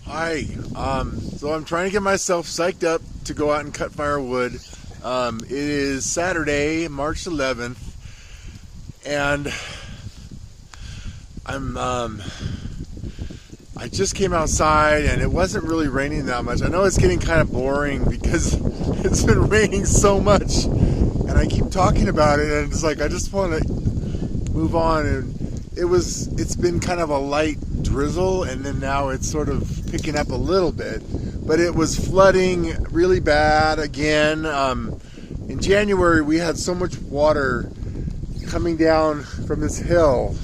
Hi. So I'm trying to get myself psyched up to go out and cut firewood. It is Saturday, March 11th, and I just came outside and it wasn't really raining that much. I know it's getting kind of boring because it's been raining so much, and I keep talking about it, and it's like I just want to move on. And it's been kind of a light drizzle, and then now it's sort of picking up a little bit, but it was flooding really bad again. In January we had so much water coming down from this hill,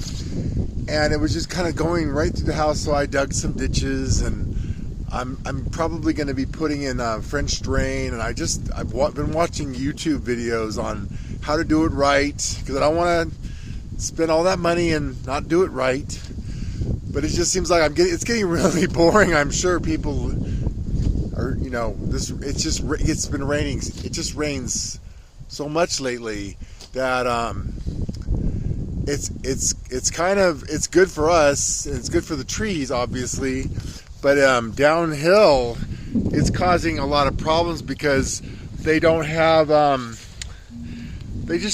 and it was just kind of going right through the house, so I dug some ditches, and I'm probably going to be putting in a French drain. And I've been watching YouTube videos on how to do it right, because I don't want to spend all that money and not do it right. But it just seems like it's getting really boring. I'm sure people are, it's been raining. It just rains so much lately that it's good for us. It's good for the trees, obviously, but downhill it's causing a lot of problems because they just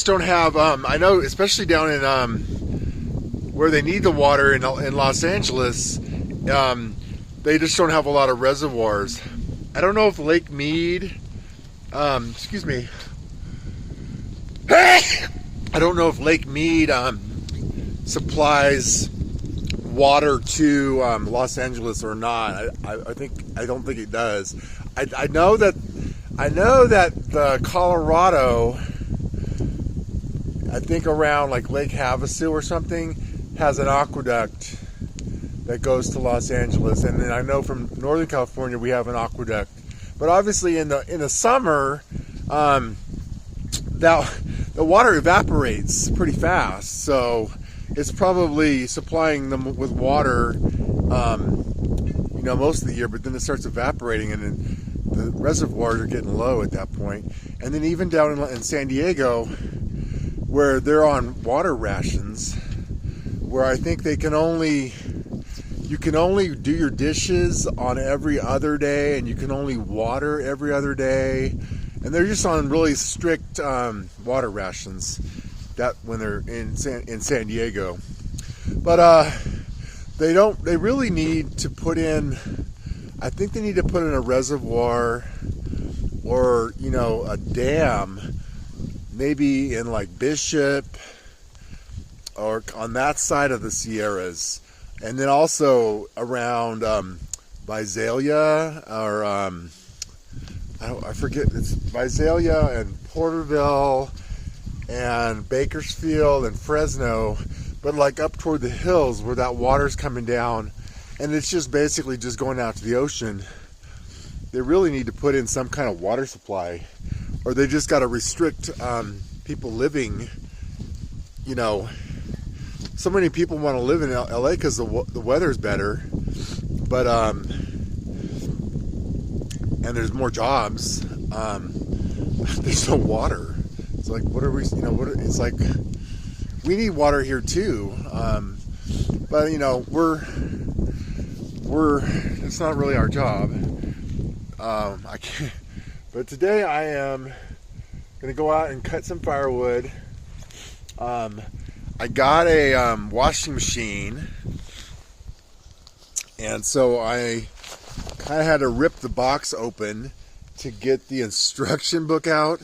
don't have I know, especially down in where they need the water in Los Angeles, they just don't have a lot of reservoirs. I don't know if Lake Mead, excuse me, I don't know if Lake Mead supplies water to Los Angeles or not. I don't think it does. I know that the Colorado, I think around like Lake Havasu or something, has an aqueduct that goes to Los Angeles, and then I know from Northern California we have an aqueduct. But obviously in the summer, the water evaporates pretty fast, so it's probably supplying them with water, most of the year. But then it starts evaporating, and then the reservoirs are getting low at that point. And then even down in San Diego, where they're on water rations, where I think you can only do your dishes on every other day, and you can only water every other day, and they're just on really strict water rations that when they're in San Diego. But they really need to put in, I think they need to put in a reservoir or a dam, maybe in like Bishop or on that side of the Sierras, and then also around Visalia, or I forget, it's Visalia and Porterville and Bakersfield and Fresno, but like up toward the hills where that water's coming down and it's just basically just going out to the ocean. They really need to put in some kind of water supply, or they just got to restrict people living. So many people want to live in LA because the weather's better, but and there's more jobs. There's no water. It's like, what are we? It's like we need water here too. But it's not really our job. I can't. But today I am gonna go out and cut some firewood. I got a washing machine, and so I kind of had to rip the box open to get the instruction book out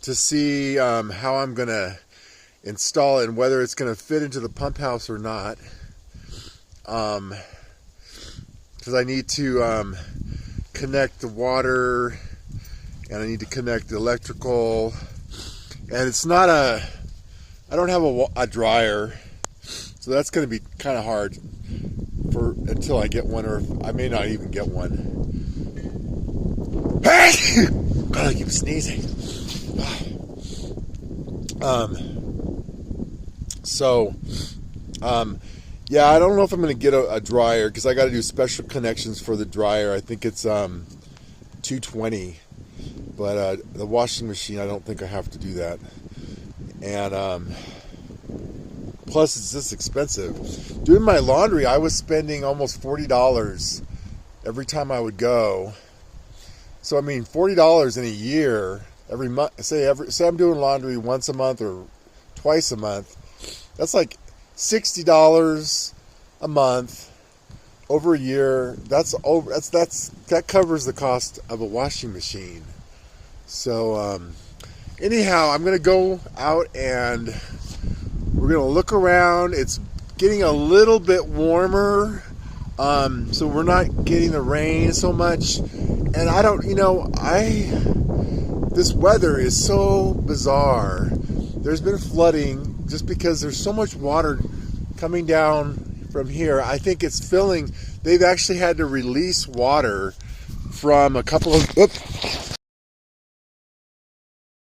to see how I'm gonna install it and whether it's gonna fit into the pump house or not. Because I need to connect the water, and I need to connect the electrical, and it's not I don't have a dryer, so that's going to be kind of hard until I get one, or I may not even get one. God, I keep sneezing. Yeah, I don't know if I'm going to get a dryer, because I got to do special connections for the dryer. I think it's 220, but the washing machine, I don't think I have to do that. And plus it's just expensive. Doing my laundry, I was spending almost $40 every time I would go. So I mean, $40 in a year every month. Say I'm doing laundry once a month or twice a month. That's like $60 a month over a year. That covers the cost of a washing machine. So anyhow, I'm gonna go out and we're gonna look around. It's getting a little bit warmer, so we're not getting the rain so much. And I don't, this weather is so bizarre. There's been flooding just because there's so much water coming down from here. I think it's filling. They've actually had to release water from a couple of